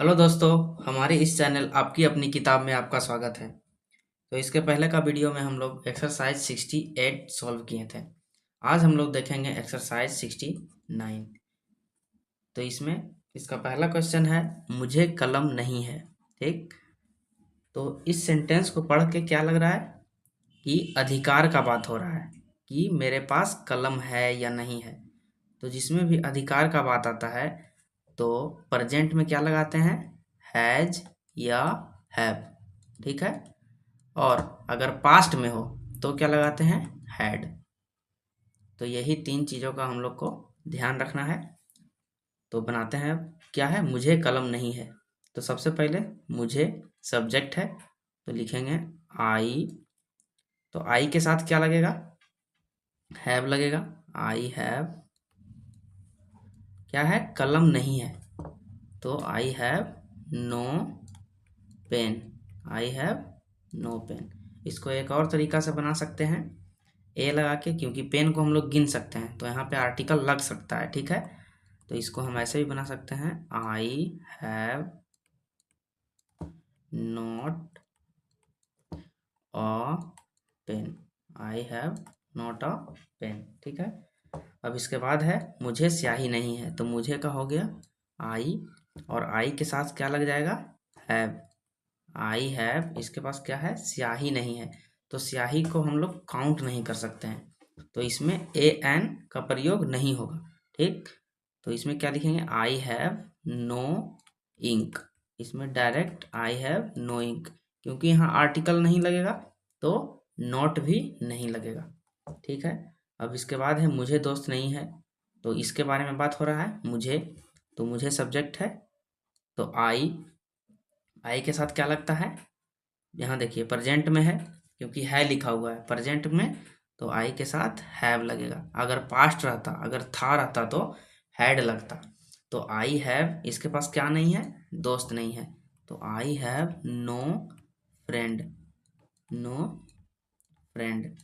Hello दोस्तों, हमारे इस चैनल आपकी अपनी किताब में आपका स्वागत है। तो इसके पहले का वीडियो में हम लोग एक्सरसाइज 68 सॉल्व किए थे। आज हम लोग देखेंगे एक्सरसाइज 69। तो इसमें इसका पहला क्वेश्चन है, मुझे कलम नहीं है। ठीक, तो इस सेंटेंस को पढ़ के क्या लग रहा है कि अधिकार का बात हो रहा है कि मेरे पास कलम है या नहीं है। तो जिसमें भी अधिकार का बात आता है तो प्रेजेंट में क्या लगाते हैं, हैज या हैव। ठीक है, और अगर पास्ट में हो तो क्या लगाते हैं, हैड। तो यही तीन चीज़ों का हम लोग को ध्यान रखना है। तो बनाते हैं, क्या है, मुझे कलम नहीं है। तो सबसे पहले मुझे सब्जेक्ट है तो लिखेंगे आई। तो आई के साथ क्या लगेगा, हैव लगेगा। आई हैव, क्या है, कलम नहीं है तो I have no pen. I have no pen. इसको एक और तरीका से बना सकते हैं, ए लगा के, क्योंकि पेन को हम लोग गिन सकते हैं तो यहाँ पे आर्टिकल लग सकता है। ठीक है, तो इसको हम ऐसे भी बना सकते हैं, I have not a pen. I have not a pen. ठीक है, अब इसके बाद है मुझे स्याही नहीं है। तो मुझे का हो गया आई, और आई के साथ क्या लग जाएगा, हैव। आई हैव, इसके पास क्या है, स्याही नहीं है। तो स्याही को हम लोग काउंट नहीं कर सकते हैं, तो इसमें ए एन का प्रयोग नहीं होगा। ठीक, तो इसमें क्या लिखेंगे, आई हैव नो इंक। इसमें direct I have no ink, क्योंकि यहाँ आर्टिकल नहीं लगेगा तो नॉट भी नहीं लगेगा। ठीक है, अब इसके बाद है मुझे दोस्त नहीं है। तो इसके बारे में बात हो रहा है, मुझे। तो मुझे सब्जेक्ट है तो आई के साथ क्या लगता है, यहाँ देखिए प्रेजेंट में है क्योंकि है लिखा हुआ है प्रेजेंट में, तो आई के साथ हैव लगेगा। अगर पास्ट रहता, अगर था रहता तो हैड लगता। तो आई हैव, इसके पास क्या नहीं है, दोस्त नहीं है। तो I have no friend. No friend.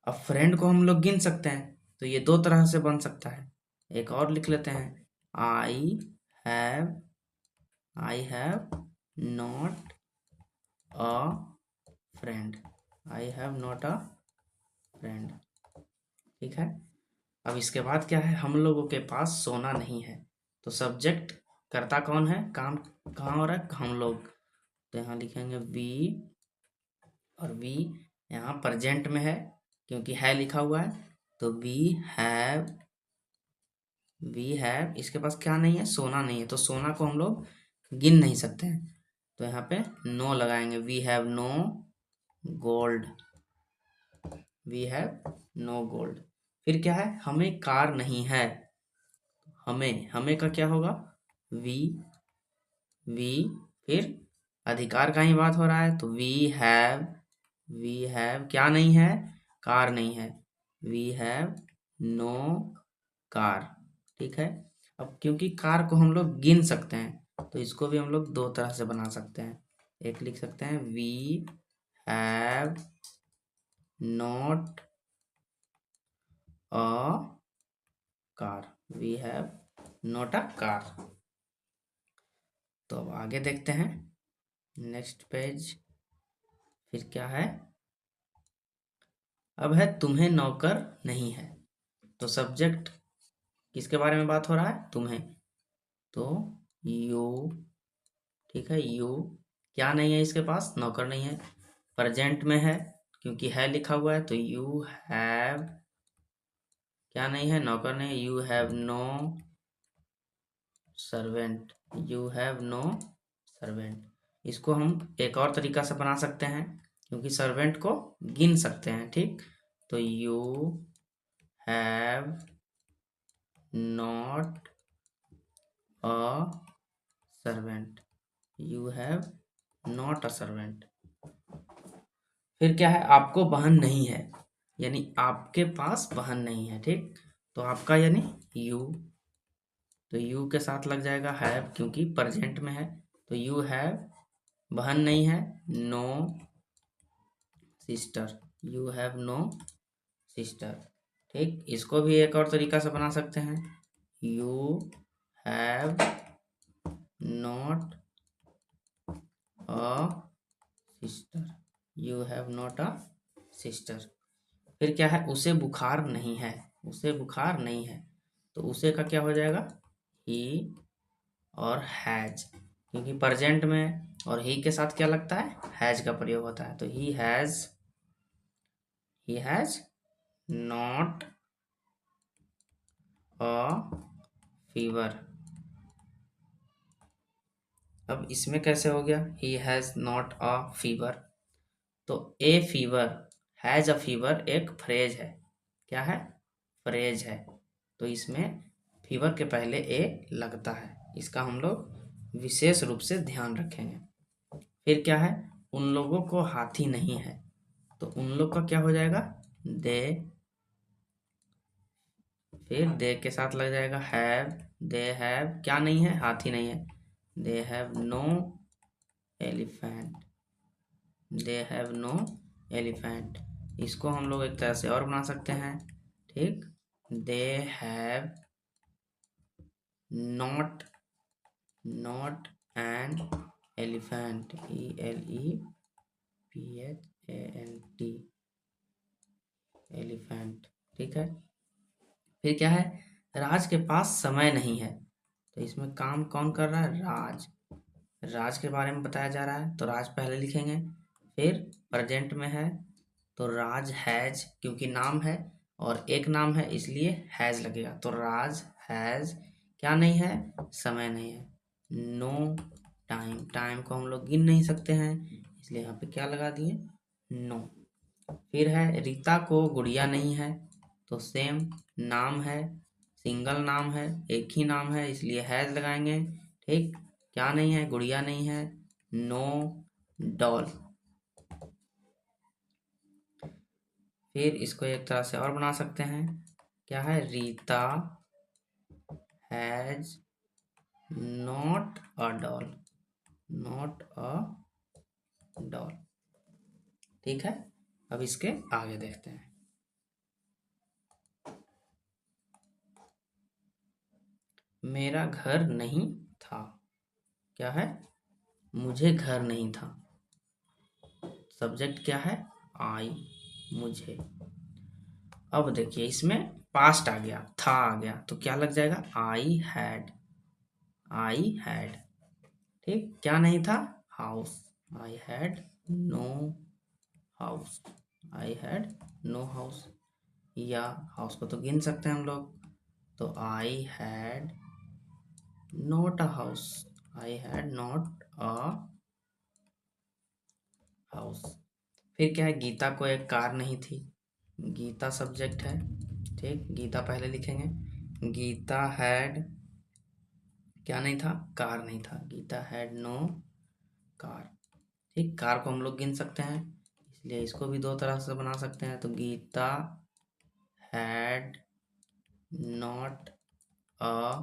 अब फ्रेंड को हम लोग गिन सकते हैं तो ये दो तरह से बन सकता है। एक और लिख लेते हैं, I have I have not a friend. I have not a friend. ठीक है, अब इसके बाद क्या है, हम लोगों के पास सोना नहीं है। तो सब्जेक्ट करता कौन है, काम कहाँ हो रहा है, हम लोग। तो यहाँ लिखेंगे वी, और वी यहाँ प्रेजेंट में है क्योंकि है लिखा हुआ है। तो वी हैव, इसके पास क्या नहीं है, सोना नहीं है। तो सोना को हम लोग गिन नहीं सकते हैं, तो यहाँ पे नो लगाएंगे। We have no gold. We have no gold. फिर क्या है, हमें कार नहीं है। हमें हमें का क्या होगा, वी। वी, फिर अधिकार का ही बात हो रहा है तो वी हैव क्या नहीं है, कार नहीं है। We have no car. ठीक है, अब क्योंकि कार को हम लोग गिन सकते हैं तो इसको भी हम लोग दो तरह से बना सकते हैं। एक लिख सकते हैं, we have not a car. We have not a car. तो अब आगे देखते हैं, नेक्स्ट पेज। फिर क्या है, अब है तुम्हें नौकर नहीं है। तो सब्जेक्ट किसके बारे में बात हो रहा है, तुम्हें। तो यू। ठीक है, यू क्या नहीं है, इसके पास नौकर नहीं है। प्रेजेंट में है क्योंकि है लिखा हुआ है। तो यू हैव क्या नहीं है, नौकर नहीं है। You have no servant. You have no servant. इसको हम एक और तरीका से बना सकते हैं क्योंकि सर्वेंट को गिन सकते हैं। ठीक, तो you have not a servant. You have not a servant. फिर क्या है, आपको बहन नहीं है, यानी आपके पास बहन नहीं है। ठीक, तो आपका यानी यू, तो यू के साथ लग जाएगा हैव क्योंकि प्रेजेंट में है। तो यू हैव, बहन नहीं है, no sister. You have no sister. ठीक, इसको भी एक और तरीका से बना सकते हैं, you have not a sister, you have not a sister. फिर क्या है, उसे बुखार नहीं है, उसे बुखार नहीं है, तो उसे का क्या हो जाएगा, ही और हैज, क्योंकि प्रेजेंट में और ही के साथ क्या लगता है, हैज का प्रयोग होता है। तो he has not a fever. अब इसमें कैसे हो गया, he has not a fever, तो a fever, has a fever एक फ्रेज है, क्या है, फ्रेज है, तो इसमें फीवर के पहले ए लगता है, इसका हम लोग विशेष रूप से ध्यान रखेंगे। फिर क्या है, उन लोगों को हाथी नहीं है, तो उन लोग का क्या हो जाएगा, दे, फिर दे के साथ लग जाएगा हैव, दे हैव क्या नहीं है, हाथी नहीं है, they have no elephant, they have no elephant. इसको हम लोग एक तरह से और बना सकते हैं, ठीक, they have not an elephant, ELEPHANT, elephant, ठीक है। फिर क्या है, राज के पास समय नहीं है, तो इसमें काम कौन कर रहा है, राज, राज के बारे में बताया जा रहा है, तो राज पहले लिखेंगे। फिर प्रेजेंट में है, तो राज हैज, क्योंकि नाम है और एक नाम है इसलिए हैज लगेगा, तो राज हैज क्या नहीं है, समय नहीं है, नो टाइम, टाइम को हम लोग गिन नहीं सकते हैं इसलिए यहाँ पे क्या लगा दिए, नो। फिर है, रीता को गुड़िया नहीं है, तो सेम, नाम है, सिंगल नाम है, एक ही नाम है इसलिए हैज लगाएंगे, ठीक, क्या नहीं है, गुड़िया नहीं है, नो डॉल। फिर इसको एक तरह से और बना सकते हैं, क्या है, Rita has not a doll, not a doll, ठीक है। अब इसके आगे देखते हैं, मेरा घर नहीं था, क्या है, मुझे घर नहीं था, सब्जेक्ट क्या है, आई, मुझे। अब देखिए इसमें पास्ट आ गया, था आ गया, तो क्या लग जाएगा, आई हैड, आई हैड, ठीक, क्या नहीं था, house, I had no house, I had no house, या हाउस को तो गिन सकते हैं हम लोग, तो I had not a house, I had not a house. फिर क्या है, गीता को एक कार नहीं थी, गीता सब्जेक्ट है, ठीक, गीता पहले लिखेंगे, गीता हैड क्या नहीं था, कार नहीं था, गीता हैड नो कार, ठीक, कार को हम लोग गिन सकते हैं इसलिए इसको भी दो तरह से बना सकते हैं, तो Gita had not a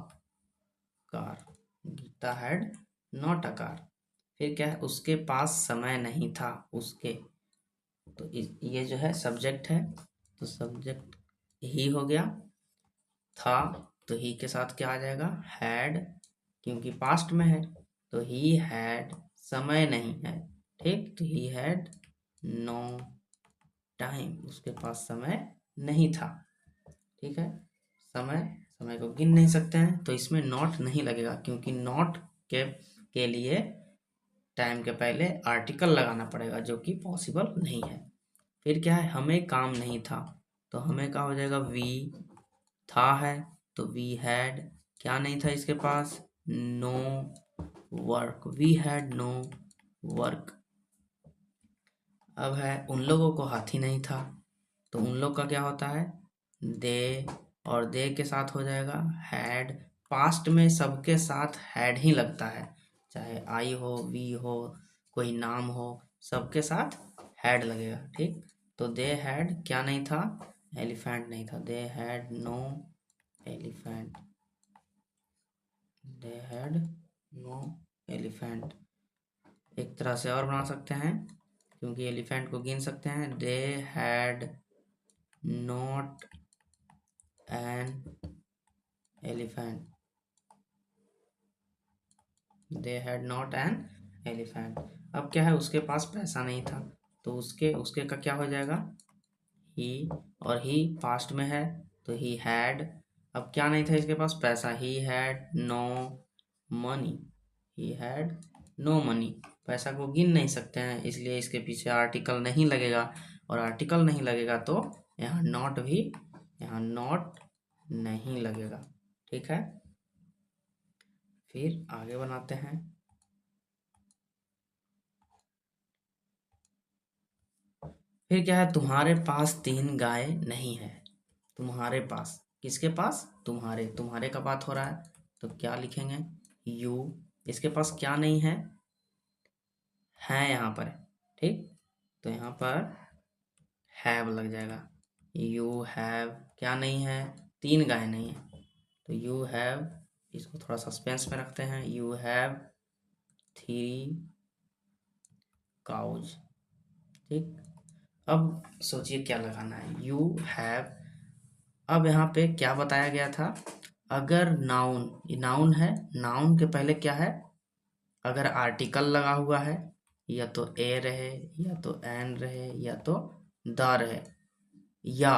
car, Gita had not a car. फिर क्या है, उसके पास समय नहीं था, उसके, तो ये जो है सब्जेक्ट है, तो सब्जेक्ट ही हो गया, था, तो ही के साथ क्या आ जाएगा, हैड, क्योंकि पास्ट में है, तो ही हैड समय नहीं है, ठीक, तो ही हैड नो टाइम, उसके पास समय नहीं था, ठीक है। समय, समय को गिन नहीं सकते हैं तो इसमें नॉट नहीं लगेगा, क्योंकि नॉट के लिए टाइम के पहले आर्टिकल लगाना पड़ेगा जो कि पॉसिबल नहीं है। फिर क्या है, हमें काम नहीं था, तो हमें क्या हो जाएगा, वी, था है, तो वी हैड क्या नहीं था इसके पास, no work, we had no work. अब है, उन लोगों को हाथी नहीं था, तो उन लोग का क्या होता है, दे, और दे के साथ हो जाएगा हैड, पास्ट में सबके साथ हैड ही लगता है, चाहे आई हो, वी हो, कोई नाम हो, सबके साथ हैड लगेगा, ठीक, तो दे हैड क्या नहीं था, एलिफेंट नहीं था, they had no elephant, they had no elephant. एक तरह से और बना सकते हैं, क्योंकि एलिफेंट को गिन सकते हैं, they had not an elephant, they had not an elephant. अब क्या है, उसके पास पैसा नहीं था, तो उसके का क्या हो जाएगा, ही, और ही पास्ट में है तो ही हैड। अब क्या नहीं था इसके पास, पैसा, he had no money, he had no money. पैसा को गिन नहीं सकते हैं, इसलिए इसके पीछे आर्टिकल नहीं लगेगा, और आर्टिकल नहीं लगेगा तो यहाँ नॉट भी, यहाँ नॉट नहीं लगेगा। ठीक है, फिर आगे बनाते हैं। फिर क्या है, तुम्हारे पास 3 गाय नहीं है। तुम्हारे पास, किसके पास, तुम्हारे, तुम्हारे का बात हो रहा है, तो क्या लिखेंगे, यू। इसके पास क्या नहीं है यहाँ पर, ठीक, तो यहाँ पर हैव लग जाएगा। यू हैव, क्या नहीं है, 3 गाय नहीं है, तो यू हैव, इसको थोड़ा सस्पेंस में रखते हैं, यू हैव 3 काउज। ठीक, अब सोचिए क्या लगाना है, यू हैव। अब यहाँ पे क्या बताया गया था, अगर नाउन, ये नाउन है, नाउन के पहले क्या है, अगर आर्टिकल लगा हुआ है, या तो ए रहे, या तो एन रहे, या तो द रहे, या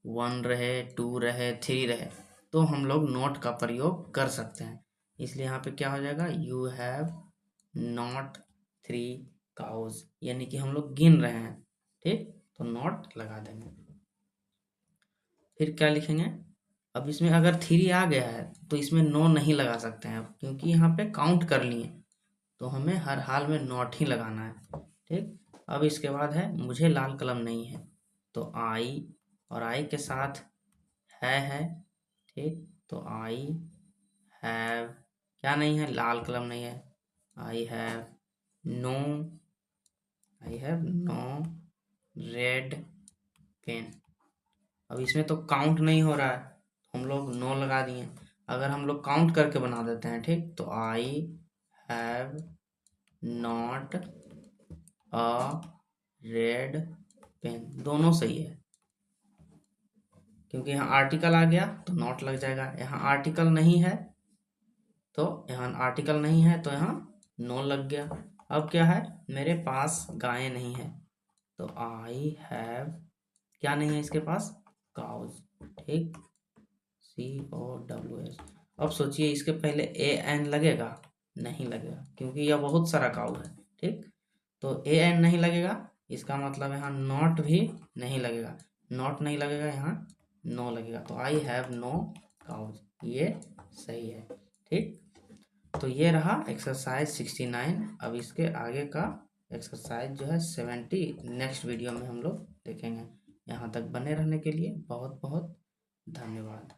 1 रहे, 2 रहे, 3 रहे, तो हम लोग नॉट का प्रयोग कर सकते हैं। इसलिए यहाँ पे क्या हो जाएगा, यू हैव नॉट 3 काउज, यानी कि हम लोग गिन रहे हैं। ठीक, तो नॉट लगा देंगे। फिर क्या लिखेंगे, अब इसमें अगर 3 आ गया है तो इसमें नो नहीं लगा सकते हैं, क्योंकि यहाँ पे काउंट कर लिए, तो हमें हर हाल में नॉट ही लगाना है। ठीक, अब इसके बाद है, मुझे लाल कलम नहीं है, तो आई, और आई के साथ है, ठीक, तो आई हैव, क्या नहीं है, लाल कलम नहीं है, I have no, I have no red pen. अब इसमें तो काउंट नहीं हो रहा है, हम लोग नो लगा दिए। अगर हम लोग काउंट करके बना देते हैं, ठीक, तो I have not a red pen, दोनों सही है, क्योंकि यहाँ आर्टिकल आ गया तो नॉट लग जाएगा। यहाँ आर्टिकल नहीं है, तो यहाँ आर्टिकल नहीं है तो यहाँ नो लग गया। अब क्या है, मेरे पास गाय नहीं है, तो आई हैव, क्या नहीं है इसके पास, काउज। ठीक, COWS। अब सोचिए इसके पहले AN लगेगा, नहीं लगेगा, क्योंकि यह बहुत सारा काउ है। ठीक, तो AN नहीं लगेगा, इसका मतलब यहाँ नॉट भी नहीं लगेगा, नॉट नहीं लगेगा, यहाँ नो लगेगा, तो आई हैव नो काउज, ये सही है। ठीक, तो ये रहा एक्सरसाइज 69। अब इसके आगे का एक्सरसाइज जो है 70 नेक्स्ट वीडियो में हम लोग देखेंगे। यहाँ तक बने रहने के लिए बहुत बहुत धन्यवाद।